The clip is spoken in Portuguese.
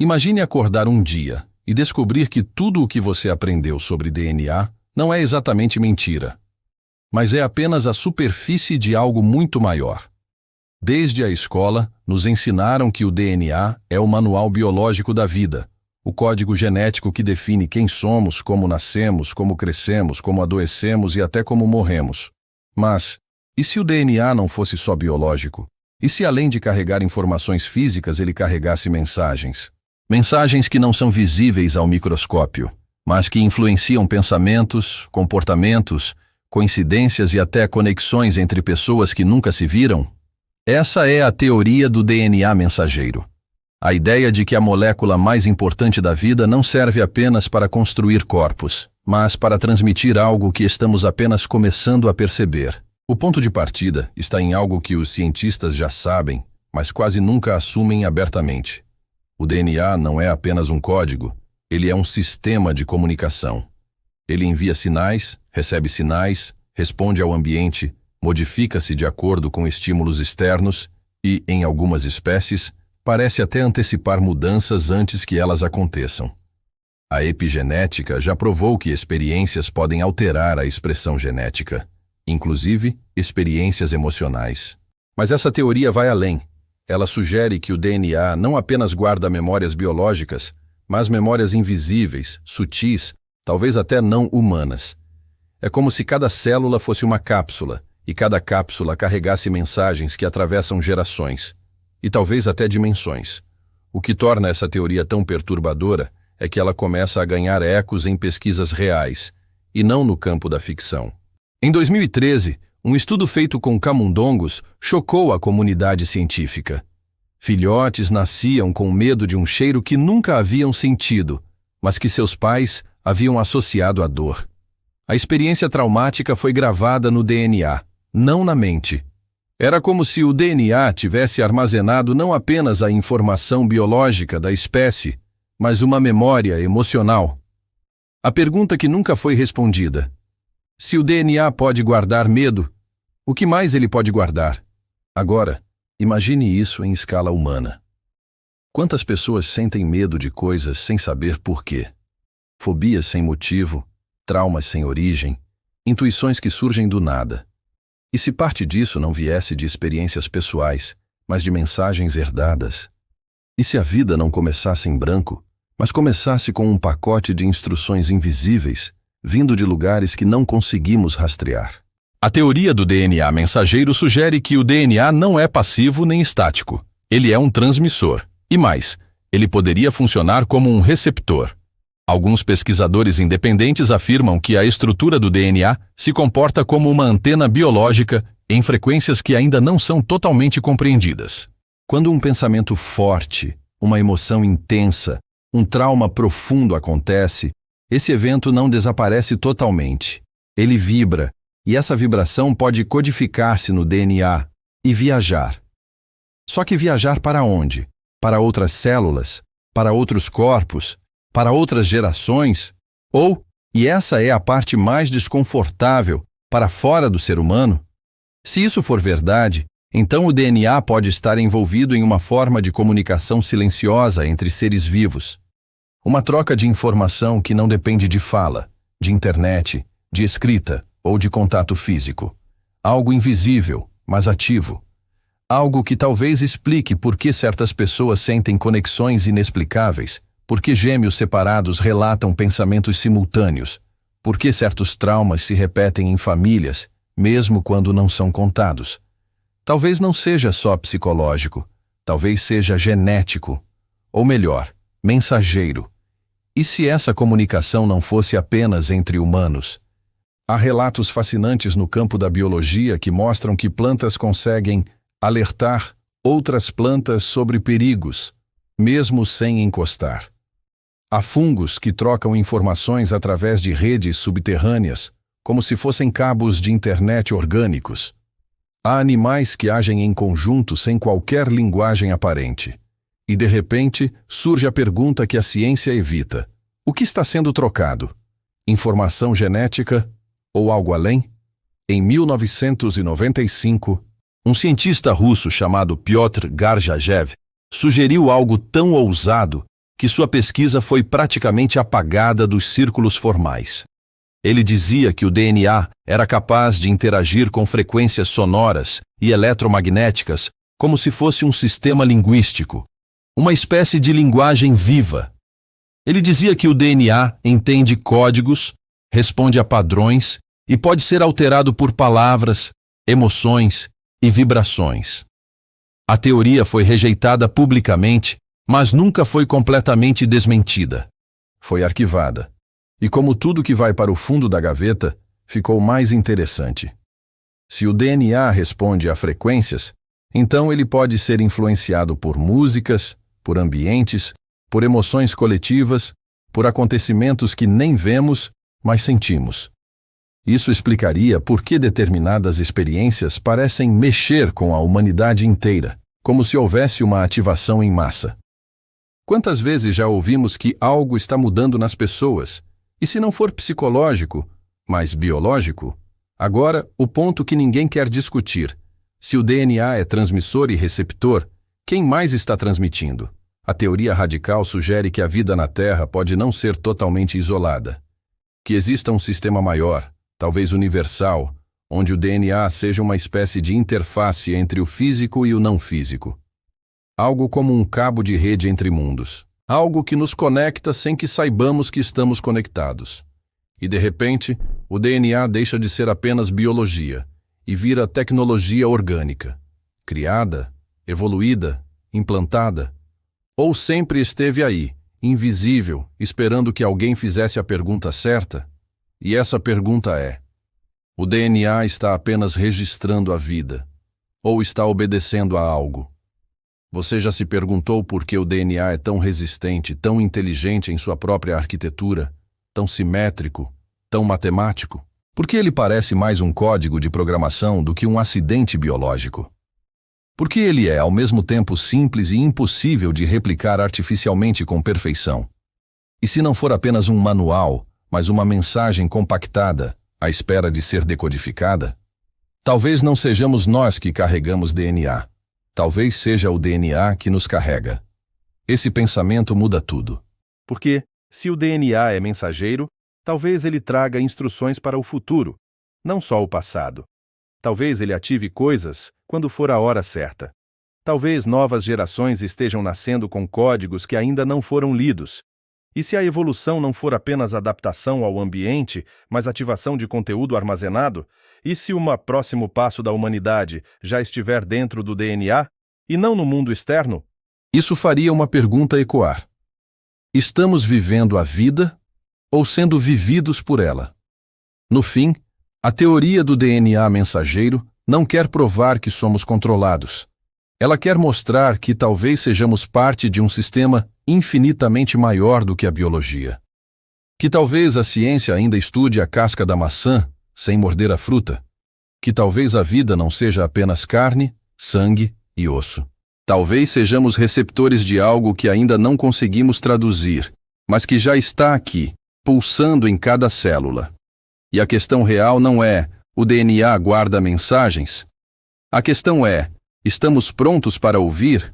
Imagine acordar um dia e descobrir que tudo o que você aprendeu sobre DNA não é exatamente mentira, mas é apenas a superfície de algo muito maior. Desde a escola, nos ensinaram que o DNA é o manual biológico da vida, o código genético que define quem somos, como nascemos, como crescemos, como adoecemos e até como morremos. Mas, e se o DNA não fosse só biológico? E se além de carregar informações físicas ele carregasse mensagens? Mensagens que não são visíveis ao microscópio, mas que influenciam pensamentos, comportamentos, coincidências e até conexões entre pessoas que nunca se viram? Essa é a teoria do DNA mensageiro. A ideia de que a molécula mais importante da vida não serve apenas para construir corpos, mas para transmitir algo que estamos apenas começando a perceber. O ponto de partida está em algo que os cientistas já sabem, mas quase nunca assumem abertamente. O DNA não é apenas um código, ele é um sistema de comunicação. Ele envia sinais, recebe sinais, responde ao ambiente, modifica-se de acordo com estímulos externos e, em algumas espécies, parece até antecipar mudanças antes que elas aconteçam. A epigenética já provou que experiências podem alterar a expressão genética, inclusive experiências emocionais. Mas essa teoria vai além. Ela sugere que o DNA não apenas guarda memórias biológicas, mas memórias invisíveis, sutis, talvez até não humanas. É como se cada célula fosse uma cápsula, e cada cápsula carregasse mensagens que atravessam gerações, e talvez até dimensões. O que torna essa teoria tão perturbadora é que ela começa a ganhar ecos em pesquisas reais, e não no campo da ficção. Em 2013, um estudo feito com camundongos chocou a comunidade científica. Filhotes nasciam com medo de um cheiro que nunca haviam sentido, mas que seus pais haviam associado à dor. A experiência traumática foi gravada no DNA, não na mente. Era como se o DNA tivesse armazenado não apenas a informação biológica da espécie, mas uma memória emocional. A pergunta que nunca foi respondida: se o DNA pode guardar medo, o que mais ele pode guardar? Agora, imagine isso em escala humana. Quantas pessoas sentem medo de coisas sem saber por quê? Fobias sem motivo, traumas sem origem, intuições que surgem do nada. E se parte disso não viesse de experiências pessoais, mas de mensagens herdadas? E se a vida não começasse em branco, mas começasse com um pacote de instruções invisíveis, vindo de lugares que não conseguimos rastrear? A teoria do DNA mensageiro sugere que o DNA não é passivo nem estático. Ele é um transmissor. E mais, ele poderia funcionar como um receptor. Alguns pesquisadores independentes afirmam que a estrutura do DNA se comporta como uma antena biológica em frequências que ainda não são totalmente compreendidas. Quando um pensamento forte, uma emoção intensa, um trauma profundo acontece, esse evento não desaparece totalmente. Ele vibra, e essa vibração pode codificar-se no DNA e viajar. Só que viajar para onde? Para outras células? Para outros corpos? Para outras gerações? Ou, e essa é a parte mais desconfortável, para fora do ser humano? Se isso for verdade, então o DNA pode estar envolvido em uma forma de comunicação silenciosa entre seres vivos. Uma troca de informação que não depende de fala, de internet, de escrita ou de contato físico. Algo invisível, mas ativo. Algo que talvez explique por que certas pessoas sentem conexões inexplicáveis, por que gêmeos separados relatam pensamentos simultâneos, por que certos traumas se repetem em famílias, mesmo quando não são contados. Talvez não seja só psicológico, talvez seja genético, ou melhor, mensageiro. E se essa comunicação não fosse apenas entre humanos? Há relatos fascinantes no campo da biologia que mostram que plantas conseguem alertar outras plantas sobre perigos, mesmo sem encostar. Há fungos que trocam informações através de redes subterrâneas, como se fossem cabos de internet orgânicos. Há animais que agem em conjunto sem qualquer linguagem aparente. E de repente surge a pergunta que a ciência evita: o que está sendo trocado? Informação genética ou algo além? Em 1995, um cientista russo chamado Pyotr Garjajev sugeriu algo tão ousado que sua pesquisa foi praticamente apagada dos círculos formais. Ele dizia que o DNA era capaz de interagir com frequências sonoras e eletromagnéticas como se fosse um sistema linguístico, uma espécie de linguagem viva. Ele dizia que o DNA entende códigos, responde a padrões e pode ser alterado por palavras, emoções e vibrações. A teoria foi rejeitada publicamente, mas nunca foi completamente desmentida. Foi arquivada. E como tudo que vai para o fundo da gaveta, ficou mais interessante. Se o DNA responde a frequências, então ele pode ser influenciado por músicas, por ambientes, por emoções coletivas, por acontecimentos que nem vemos, mas sentimos. Isso explicaria por que determinadas experiências parecem mexer com a humanidade inteira, como se houvesse uma ativação em massa. Quantas vezes já ouvimos que algo está mudando nas pessoas? E se não for psicológico, mas biológico? Agora, o ponto que ninguém quer discutir. Se o DNA é transmissor e receptor, quem mais está transmitindo? A teoria radical sugere que a vida na Terra pode não ser totalmente isolada. Que exista um sistema maior, talvez universal, onde o DNA seja uma espécie de interface entre o físico e o não físico. Algo como um cabo de rede entre mundos. Algo que nos conecta sem que saibamos que estamos conectados. E de repente, o DNA deixa de ser apenas biologia e vira tecnologia orgânica, criada, evoluída, implantada. Ou sempre esteve aí, invisível, esperando que alguém fizesse a pergunta certa? E essa pergunta é: o DNA está apenas registrando a vida? Ou está obedecendo a algo? Você já se perguntou por que o DNA é tão resistente, tão inteligente em sua própria arquitetura, tão simétrico, tão matemático? Por que ele parece mais um código de programação do que um acidente biológico? Por que ele é, ao mesmo tempo, simples e impossível de replicar artificialmente com perfeição? E se não for apenas um manual, mas uma mensagem compactada, à espera de ser decodificada? Talvez não sejamos nós que carregamos DNA. Talvez seja o DNA que nos carrega. Esse pensamento muda tudo. Porque, se o DNA é mensageiro, talvez ele traga instruções para o futuro, não só o passado. Talvez ele ative coisas quando for a hora certa. Talvez novas gerações estejam nascendo com códigos que ainda não foram lidos. E se a evolução não for apenas adaptação ao ambiente, mas ativação de conteúdo armazenado? E se o próximo passo da humanidade já estiver dentro do DNA, e não no mundo externo? Isso faria uma pergunta ecoar. Estamos vivendo a vida ou sendo vividos por ela? No fim, a teoria do DNA mensageiro não quer provar que somos controlados. Ela quer mostrar que talvez sejamos parte de um sistema infinitamente maior do que a biologia. Que talvez a ciência ainda estude a casca da maçã sem morder a fruta. Que talvez a vida não seja apenas carne, sangue e osso. Talvez sejamos receptores de algo que ainda não conseguimos traduzir, mas que já está aqui, pulsando em cada célula. E a questão real não é: o DNA guarda mensagens? A questão é: estamos prontos para ouvir?